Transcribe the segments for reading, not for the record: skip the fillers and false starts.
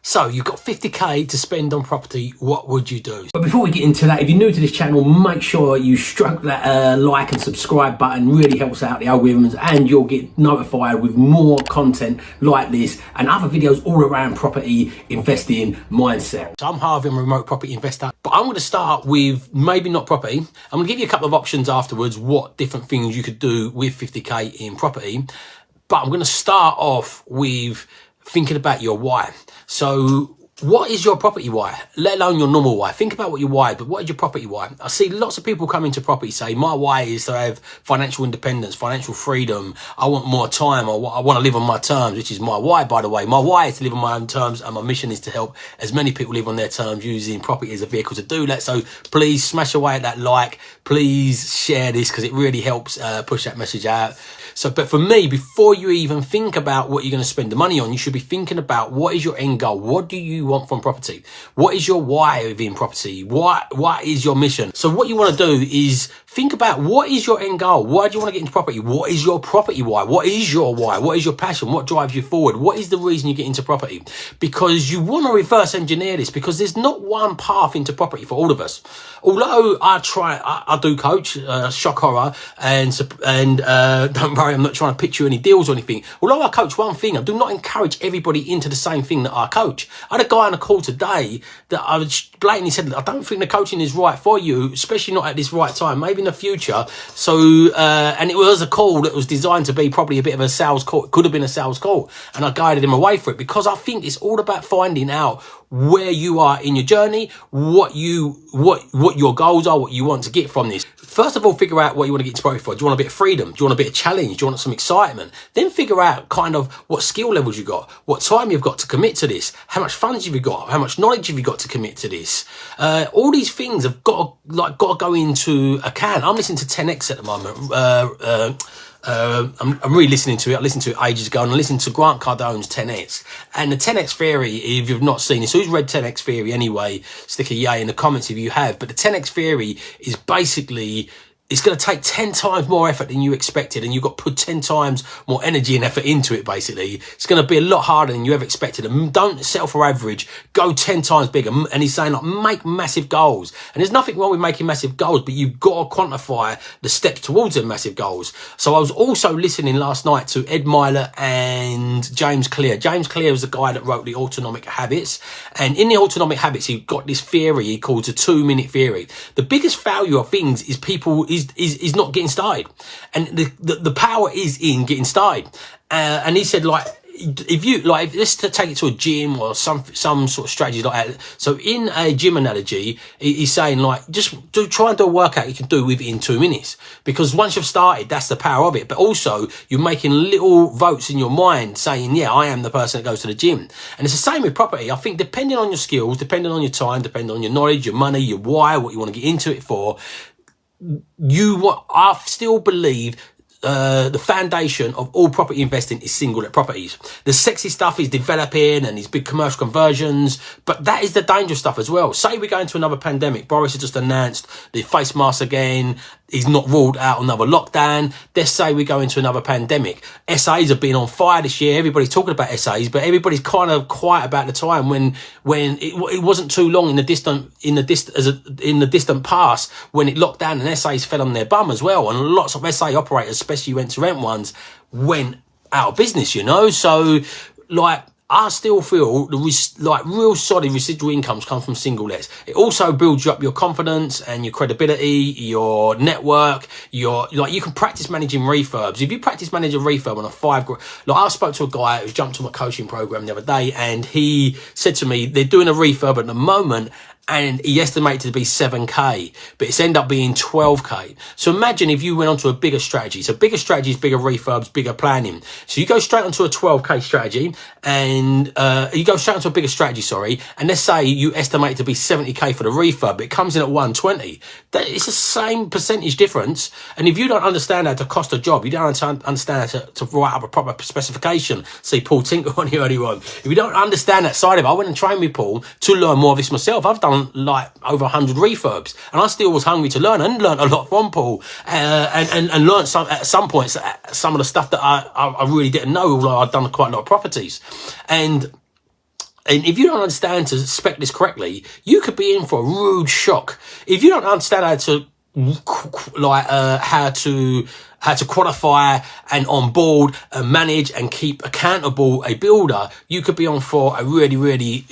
So you've got 50k to spend on property, what would you do? But before we get into that, if you're new to this channel, make sure you stroke that like and subscribe button. Really helps out the algorithms, and you'll get notified with more content like this and other videos all around property investing mindset. So I'm Harvey, I'm a remote property investor, but I'm going to start with maybe not property. I'm going to give you a couple of options afterwards, what different things you could do with 50k in property. But I'm going to start off with thinking about your why. So what is your property why? Let alone your normal why. Think about what your why, but what is your property why? I see lots of people come into property say, my why is to have financial independence, financial freedom. I want more time. I want to live on my terms, which is my why, by the way. My why is to live on my own terms, and my mission is to help as many people live on their terms using property as a vehicle to do that. So please smash away at that like. Please share this because it really helps push that message out. So, but for me, before you even think about what you're going to spend the money on, you should be thinking about what is your end goal? What do you want from property? What is your why within property? What is your mission? So what you want to do is think about what is your end goal? Why do you want to get into property? What is your property why? What is your why? What is your passion? What drives you forward? What is the reason you get into property? Because you want to reverse engineer this, because there's not one path into property for all of us. Although I do coach, shock horror, and don't worry, I'm not trying to pitch you any deals or anything. Although I coach one thing, I do not encourage everybody into the same thing that I coach. I had a guy on a call today that I blatantly said, I don't think the coaching is right for you, especially not at this right time, maybe in the future. So, and it was a call that was designed to be probably a bit of a sales call. It could have been a sales call, and I guided him away for it, because I think it's all about finding out where you are in your journey, what your goals are, what you want to get from this. First of all, figure out what you want to get inspired for. Do you want a bit of freedom? Do you want a bit of challenge? Do you want some excitement? Then figure out kind of what skill levels you got, what time you've got to commit to this, how much funds have you got, how much knowledge have you got to commit to this. All these things have got to go into account. I'm listening to 10X at the moment. I'm really listening to it. I listened to it ages ago, and I listened to Grant Cardone's 10X. And the 10X theory, if you've not seen this, who's read 10X theory anyway, stick a yay in the comments if you have. But the 10X theory is basically, it's going to take 10 times more effort than you expected, and you've got to put 10 times more energy and effort into it, basically. It's going to be a lot harder than you ever expected. And don't settle for average. Go 10 times bigger. And he's saying, like, make massive goals. And there's nothing wrong with making massive goals, but you've got to quantify the steps towards them massive goals. So I was also listening last night to Ed Myler and James Clear. James Clear was the guy that wrote the Autonomic Habits. And in the Autonomic Habits, he got this theory he calls the 2-minute theory. The biggest failure of things is people is not getting started, and the power is in getting started. And he said, like, if you like, let's take it to a gym or some sort of strategy like that. So in a gym analogy, he's saying, like, just try and do a workout you can do within 2 minutes, because once you've started, that's the power of it. But also, you're making little votes in your mind saying, yeah, I am the person that goes to the gym. And it's the same with property. I think depending on your skills, depending on your time, depending on your knowledge, your money, your why, what you want to get into it for, I still believe the foundation of all property investing is single let properties. The sexy stuff is developing and these big commercial conversions, but that is the dangerous stuff as well. Say we go into another pandemic. Boris has just announced the face mask again. He's not ruled out another lockdown. Let's say we go into another pandemic. SAs have been on fire this year. Everybody's talking about SAs, but everybody's kind of quiet about the time when it wasn't too long in the distant past when it locked down and SAs fell on their bum as well. And lots of SA operators, especially rent to rent ones, went out of business, you know? So, like, I still feel real solid residual incomes come from single lets. It also builds you up your confidence and your credibility, your network, you can practice managing refurbs. If you practice managing a refurb on a I spoke to a guy who jumped on my coaching program the other day, and he said to me, they're doing a refurb at the moment, and he estimated to be 7k, but it's ended up being 12k. So imagine if you went onto a bigger strategy. So bigger strategies, bigger refurbs, bigger planning. So you go straight onto a 12k strategy, and you go straight onto a bigger strategy, and let's say you estimate it to be 70k for the refurb, but it comes in at 120. It's the same percentage difference. And if you don't understand how to cost a job, you don't understand how to write up a proper specification. See Paul Tinker on here earlier on. If you don't understand that side of it, I went and trained with Paul to learn more of this myself. I've done like over 100 refurbs, and I still was hungry to learn, and learned a lot from Paul, and learned at some points some of the stuff that I really didn't know, although I'd done quite a lot of properties. And And if you don't understand to spec this correctly, you could be in for a rude shock. If you don't understand how to qualify and onboard and manage and keep accountable a builder, you could be on for a really, really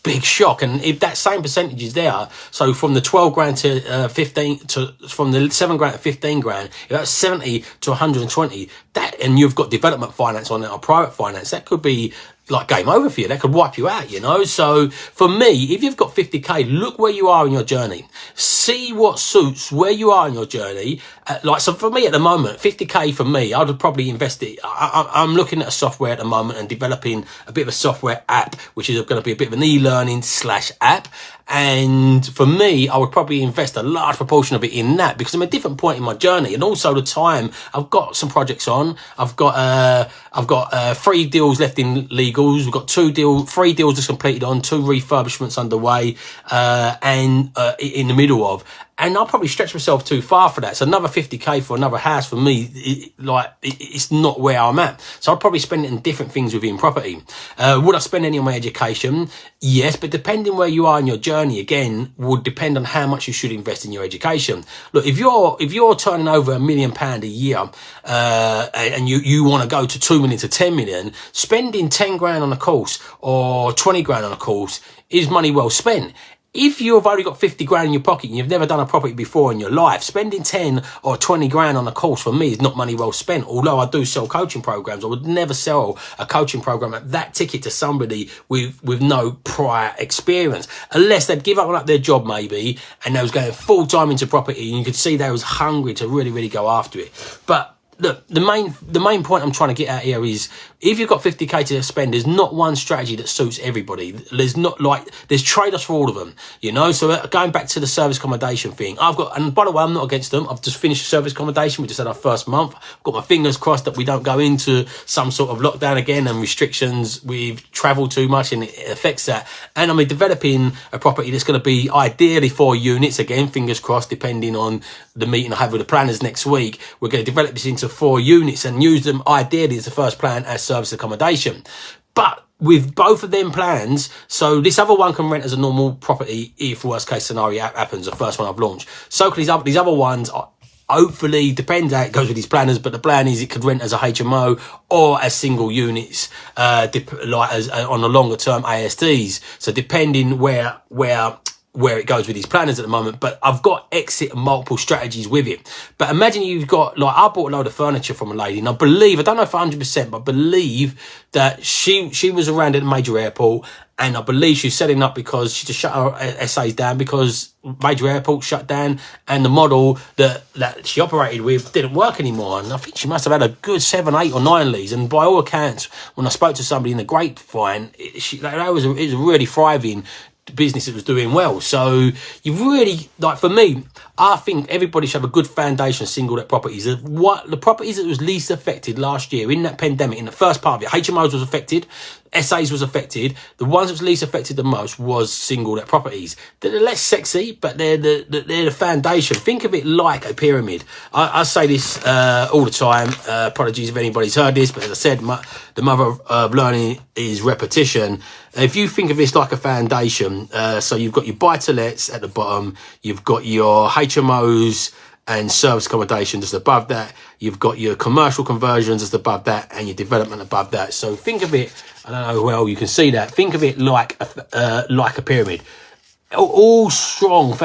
big shock. And if that same percentage is there, so from the 12 grand to 15 to from the 7 grand to 15 grand, if that's 70 to 120, that, and you've got development finance on it or private finance, that could be like game over for you. That could wipe you out, you know. So for me, if you've got 50k, look where you are in your journey. See what suits where you are in your journey. So for me at the moment, 50k for me, I would probably invest it. I'm looking at a software at the moment and developing a bit of a software app, which is going to be a bit of an e-learning / app. And for me, I would probably invest a large proportion of it in that, because I'm at a different point in my journey, and also the time. I've got some projects on. I've got 3 deals left in legals. We've got 3 deals just completed on, 2 refurbishments underway, and in the middle of. And I'll probably stretch myself too far for that. So another 50k for another house for me, it's not where I'm at. So I'll probably spend it on different things within property. Would I spend any on my education? Yes, but depending where you are in your journey, again, would depend on how much you should invest in your education. Look, if you're turning over £1 million a year, and you want to go to 2 million to 10 million, spending 10 grand on a course or 20 grand on a course is money well spent. If you've only got 50 grand in your pocket and you've never done a property before in your life, spending 10 or 20 grand on a course for me is not money well spent. Although I do sell coaching programs, I would never sell a coaching program at that ticket to somebody with no prior experience, unless they'd give up their job maybe and they was going full time into property, and you could see they was hungry to really, really go after it. But look, the main point I'm trying to get at here is, if you've got 50k to spend, there's not one strategy that suits everybody. There's trade-offs for all of them, you know. So going back to the service accommodation thing, and by the way, I'm not against them. I've just finished service accommodation. We just had our first month. I've got my fingers crossed that we don't go into some sort of lockdown again and restrictions. We've travelled too much and it affects that. And I'm developing a property that's going to be ideally 4 units. Again, fingers crossed, depending on the meeting I have with the planners next week. We're going to develop this into 4 units and use them ideally as the first plan as service accommodation. But with both of them plans, so this other one can rent as a normal property if worst case scenario happens, the first one I've launched. So these other ones are, hopefully, depends how it goes with these planners, but the plan is it could rent as a HMO or as single units, on the longer term ASTs. So depending where it goes with these planners at the moment, but I've got exit and multiple strategies with it. But imagine you've got, I bought a load of furniture from a lady, and I don't know for 100%, but I believe that she was around at a major airport, and I believe she's setting up because she just shut her SAs down because major airport shut down, and the model that she operated with didn't work anymore. And I think she must have had a good 7, 8 or 9 leads. And by all accounts, when I spoke to somebody in the grapevine, it was a really thriving business that was doing well. So you really, for me, I think everybody should have a good foundation of single let properties. The properties that was least affected last year in that pandemic, in the first part of it, HMOs was affected, SAs was affected. The ones that was least affected the most was single let properties. They're less sexy, but they're the foundation. Think of it like a pyramid. I say this all the time. Apologies if anybody's heard this, but as I said, the mother of learning is repetition. If you think of this like a foundation, so you've got your buy-to-lets at the bottom, you've got your HMOs and service accommodation just above that, you've got your commercial conversions just above that, and your development above that. So think of it, I don't know how well you can see that, think of it like a pyramid. All strong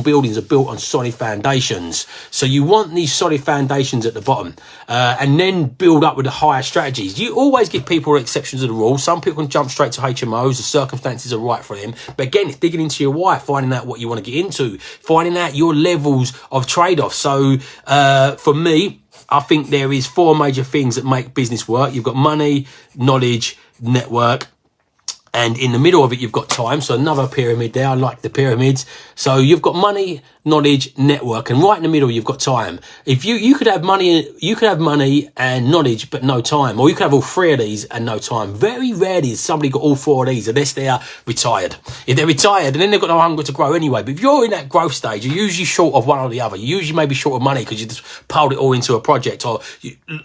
buildings are built on solid foundations. So you want these solid foundations at the bottom, and then build up with the higher strategies. You always get people who are exceptions to the rule. Some people can jump straight to HMOs. The circumstances are right for them. But again, it's digging into your why, finding out what you want to get into, finding out your levels of trade-off. So for me, I think there is 4 major things that make business work. You've got money, knowledge, network, and in the middle of it, you've got time. So another pyramid there. I like the pyramids. So you've got money, knowledge, network, and right in the middle you've got time. If you could have money and knowledge but no time, or you could have all three of these and no time. Very rarely has somebody got all four of these unless they are retired. If they're retired, and then they've got no hunger to grow anyway. But if you're in that growth stage, you're usually short of one or the other. You usually may be short of money because you just piled it all into a project, or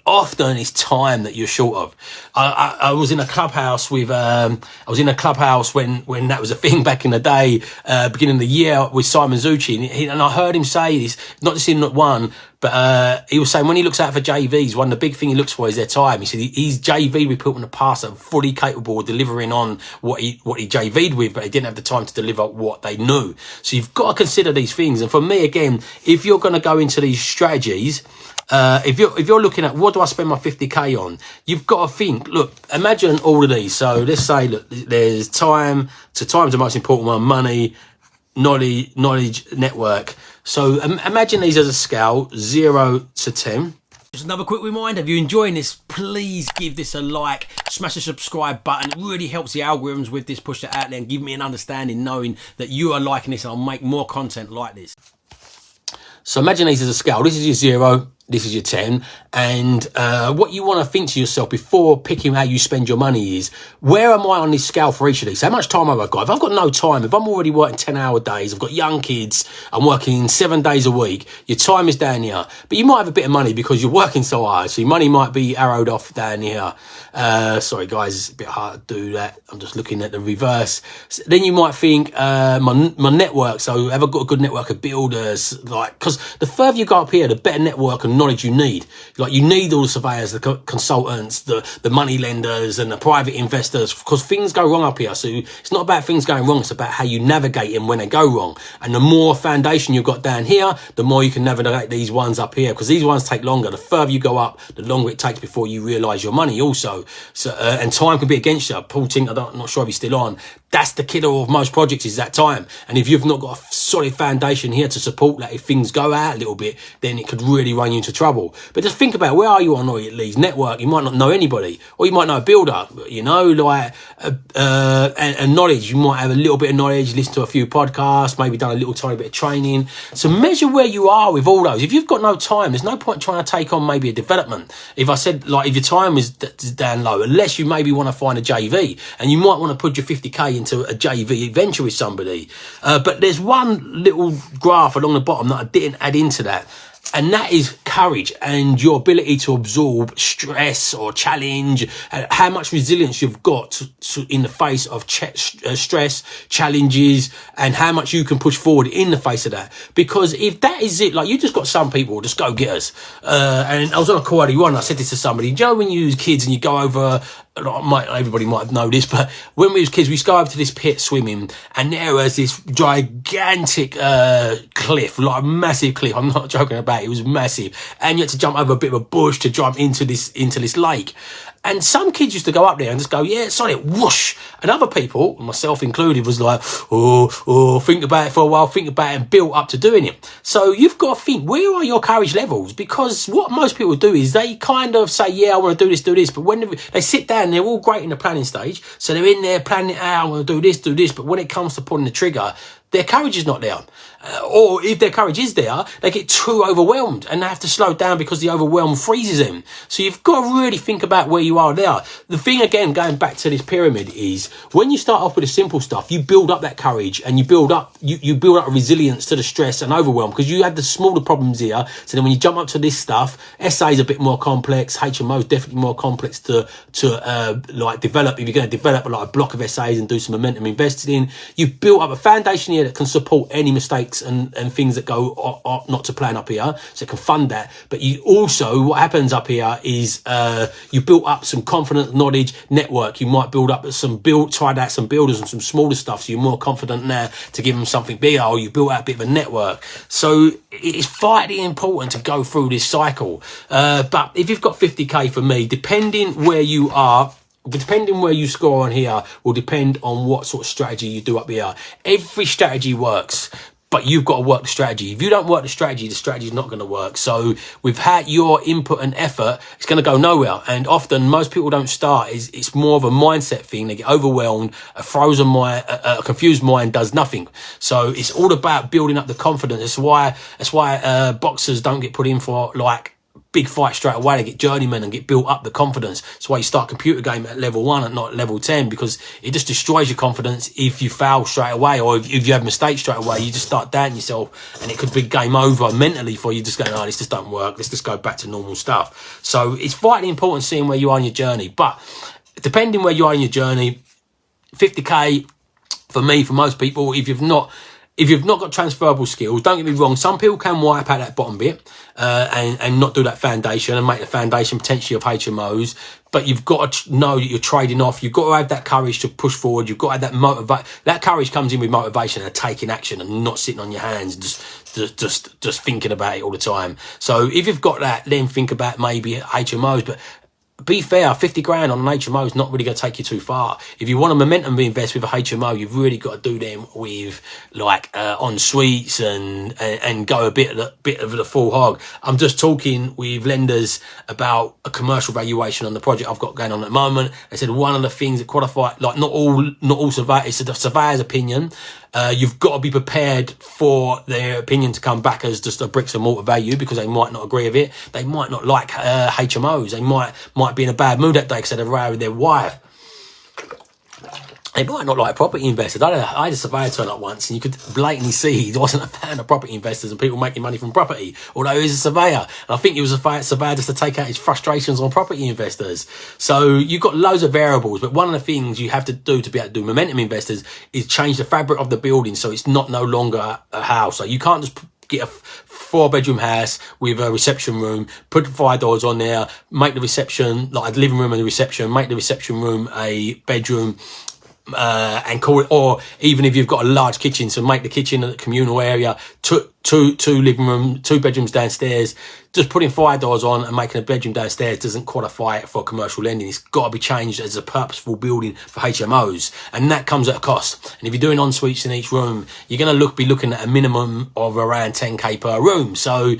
often it's time that you're short of. I was in a clubhouse with when that was a thing back in the day, beginning of the year, with Simon Zucci, and I heard him say this, not just in not one, but he was saying when he looks out for JVs, one of the big thing he looks for is their time. He said he's JV with people in the past that are fully capable of delivering on what he JV'd with, but he didn't have the time to deliver what they knew. So you've got to consider these things. And for me, again, if you're going to go into these strategies, if you're looking at what do I spend my 50k on, you've got to think, look, imagine all of these. So let's say, look, there's time. So time's the most important one. Money, knowledge, network. So imagine these as a scale, 0 to 10. Just another quick reminder, if you're enjoying this, please give this a like, smash the subscribe button. It really helps the algorithms with this, push it out there and give me an understanding knowing that you are liking this and I'll make more content like this. So imagine these as a scale. This is your 0, this is your 10. And what you want to think to yourself before picking how you spend your money is, where am I on this scale for each of these? How much time have I got? If I've got no time, if I'm already working 10-hour days, I've got young kids, I'm working 7 days a week, your time is down here. But you might have a bit of money because you're working so hard. So your money might be arrowed off down here. Sorry guys, it's a bit hard to do that. I'm just looking at the reverse. So then you might think, my network. So have I got a good network of builders? Like, because the further you go up here, the better network and knowledge you need. Like, you need all the surveyors, the consultants, the money lenders and the private investors, because things go wrong up here. So it's not about things going wrong, it's about how you navigate them when they go wrong. And the more foundation you've got down here, the more you can navigate these ones up here, because these ones take longer. The further you go up, the longer it takes before you realise your money also. So and time can be against you. Paul Tink, I'm not sure if he's still on. That's the killer of most projects, is that time. And if you've not got a solid foundation here to support that, if things go out a little bit, then it could really run you into trouble. But just think about, where are you on all your leads? Network, you might not know anybody, or you might know a builder, you know, like, and knowledge, you might have a little bit of knowledge, listen to a few podcasts, maybe done a little tiny bit of training. So measure where you are with all those. If you've got no time, there's no point trying to take on maybe a development. If I said, like, if your time is down low, unless you maybe want to find a JV, and you might want to put your 50k into a JV venture with somebody. But there's one little graph along the bottom that I didn't add into that. And that is courage and your ability to absorb stress or challenge, and how much resilience you've got in the face of stress, challenges, and how much you can push forward in the face of that. Because if that is it, like, you just got some people, just go getters. And I was on a call earlier on, I said this to somebody, you know, when you use kids and you go over, everybody might know this, but when we was kids, we used to go over to this pit swimming, and there was this gigantic cliff, like a massive cliff. I'm not joking about it. It was massive, and you had to jump over a bit of a bush to jump into this lake. And some kids used to go up there and just go, yeah, sorry, whoosh. And other people, myself included, was like, oh, think about it for a while, think about it, and built up to doing it. So you've got to think, where are your courage levels? Because what most people do is they kind of say, yeah, I want to do this. But when they sit down, they're all great in the planning stage. So they're in there planning it out, I want to do this. But when it comes to pulling the trigger, their courage is not there. Or if their courage is there, they get too overwhelmed and they have to slow down because the overwhelm freezes them. So you've got to really think about where you are there. The thing, again, going back to this pyramid, is when you start off with the simple stuff, you build up that courage and you build up a resilience to the stress and overwhelm, because you have the smaller problems here. So then when you jump up to this stuff, SA is a bit more complex, HMO is definitely more complex to like develop. If you're going to develop like a block of SAs and do some momentum investing in, you've built up a foundation here that can support any mistakes and things that go not to plan up here, so it can fund that. But you also, what happens up here is you built up some confident knowledge network. You might build up tried out some builders and some smaller stuff, so you're more confident now to give them something bigger, or you built out a bit of a network. So it's vitally important to go through this cycle. But if you've got 50k, for me, depending where you are, depending where you score on here, will depend on what sort of strategy you do up here. Every strategy works, but you've got to work the strategy. If you don't work the strategy's not going to work. So without your input and effort, it's going to go nowhere. And often most people don't start. It's more of a mindset thing. They get overwhelmed. A frozen mind, a confused mind does nothing. So it's all about building up the confidence. That's why boxers don't get put in for like big fight straight away. They get journeyman and get built up the confidence. That's why you start computer game at level 1 and not level 10, because it just destroys your confidence if you fail straight away, or if you have mistakes straight away. You just start doubting yourself, and it could be game over mentally for you. Just going, oh, this just don't work. Let's just go back to normal stuff. So it's vitally important seeing where you are in your journey. But depending where you are in your journey, 50k for me, for most people, if you've not got transferable skills, don't get me wrong, some people can wipe out that bottom bit and not do that foundation and make the foundation potentially of HMOs, but you've got to know that you're trading off. You've got to have that courage to push forward. You've got to have that motivation. That courage comes in with motivation and taking action and not sitting on your hands and just thinking about it all the time. So if you've got that, then think about maybe HMOs, but be fair, 50 grand on an HMO is not really going to take you too far. If you want a momentum invest with a HMO, you've really got to do them with like en suites and go a bit of the full hog. I'm just talking with lenders about a commercial valuation on the project I've got going on at the moment. They said one of the things that qualify, like not all surveyors, it's the surveyor's opinion. You've got to be prepared for their opinion to come back as just a bricks and mortar value, because they might not agree with it. They might not like HMOs. They might be in a bad mood that day because they'd row with their wife. They might not like property investors. I had a surveyor turn up once, and you could blatantly see he wasn't a fan of property investors and people making money from property, although he was a surveyor. And I think he was a surveyor just to take out his frustrations on property investors. So you've got loads of variables, but one of the things you have to do to be able to do momentum investors is change the fabric of the building so it's no longer a house. So you can't just get a 4-bedroom house with a reception room, put 5 doors on there, make the reception like a living room and a reception, make the reception room a bedroom, and call it, or even if you've got a large kitchen, so make the kitchen a communal area, two living room, 2 bedrooms downstairs. Just putting 5 doors on and making a bedroom downstairs doesn't qualify it for commercial lending. It's got to be changed as a purposeful building for HMOs, and that comes at a cost. And if you're doing en suites in each room, you're going to be looking at a minimum of around 10k per room. So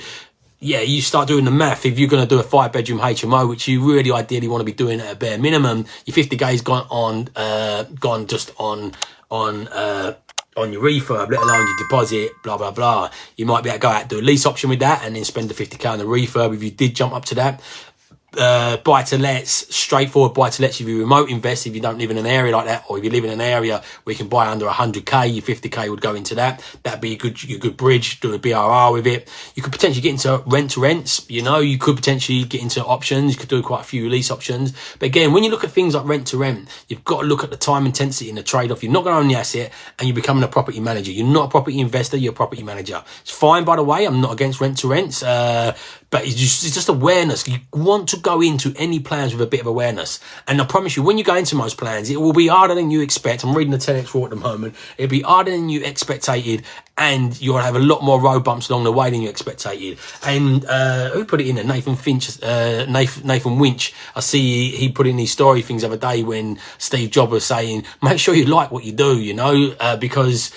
yeah, you start doing the math. If you're going to do a 5-bedroom HMO, which you really ideally want to be doing at a bare minimum, your 50k's gone just on your refurb, let alone your deposit, blah, blah, blah. You might be able to go out and do a lease option with that and then spend the 50k on the refurb if you did jump up to that. Buy-to-lets, straightforward buy-to-lets if you remote invest, if you don't live in an area like that, or if you live in an area where you can buy under 100k, your 50k would go into that. That'd be a good bridge, do a BRR with it. You could potentially get into rent-to-rents, you could potentially get into options. You could do quite a few lease options. But again, when you look at things like rent-to-rent, you've got to look at the time intensity and the trade-off. You're not going to own the asset and you're becoming a property manager. You're not a property investor, you're a property manager. It's fine, by the way, I'm not against rent-to-rents, but it's just awareness. You want to go into any plans with a bit of awareness. And I promise you, when you go into most plans, it will be harder than you expect. I'm reading the 10x rule at the moment. It'll be harder than you expected, and you'll have a lot more road bumps along the way than you expected. And who put it in there? Nathan Winch. I see he put in these story things the other day when Steve Jobs was saying, make sure you like what you do, because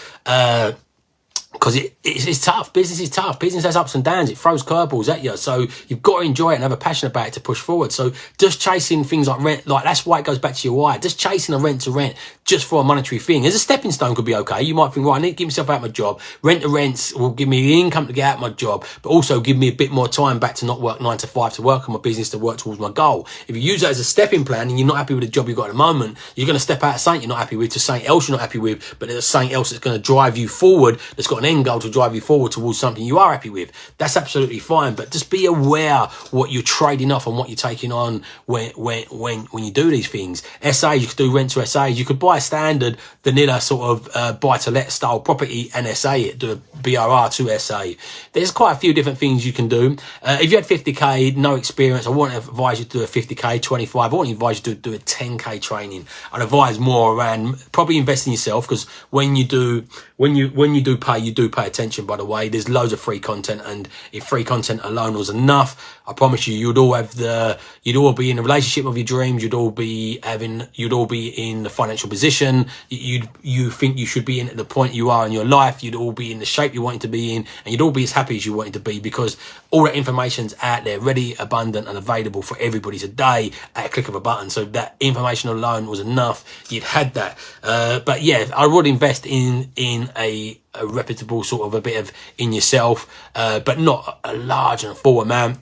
it's tough. Business is tough. Business has ups and downs. It throws curveballs at you. So you've got to enjoy it and have a passion about it to push forward. So just chasing things like rent, like that's why it goes back to your why. Just chasing a rent to rent just for a monetary thing. As a stepping stone could be okay. You might think, right, I need to get myself out of my job. Rent to rents will give me the income to get out of my job, but also give me a bit more time back to not work 9 to 5 to work on my business, to work towards my goal. If you use that as a stepping plan and you're not happy with the job you've got at the moment, you're going to step out of something you're not happy with to something else you're not happy with, but there's something else that's going to drive you forward, that's got an end goal to drive you forward towards something you are happy with. That's absolutely fine, but just be aware what you're trading off and what you're taking on when you do these things. SAs, you could do rent to SAs. You could buy a standard vanilla sort of buy-to-let style property and SA it, do a BRR to SA. There's quite a few different things you can do. If you had 50k, no experience, I wouldn't advise you to do a 50k, 25. I wouldn't advise you to do a 10k training. I'd advise more around probably invest in yourself, because when you do pay, you do pay attention attention, by the way. There's loads of free content, and if free content alone was enough, I promise you, you'd all be in a relationship of your dreams. You'd all be in the financial position you think you should be in at the point you are in your life. You'd all be in the shape you wanted to be in, and you'd all be as happy as you wanted to be, because all that information's out there, ready, abundant, and available for everybody today at a click of a button. So that information alone was enough. You'd had that. But yeah, I would invest in a reputable sort of a bit of in yourself, but not a large and a full amount.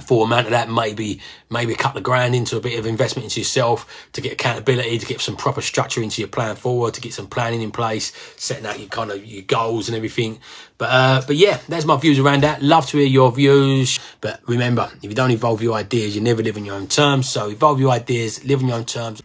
For amount of that, maybe a couple of grand into a bit of investment into yourself, to get accountability, to get some proper structure into your plan forward, to get some planning in place, setting out your goals and everything. But yeah, that's my views around that. Love to hear your views. But remember, if you don't evolve your ideas, you never live on your own terms. So evolve your ideas, live on your own terms.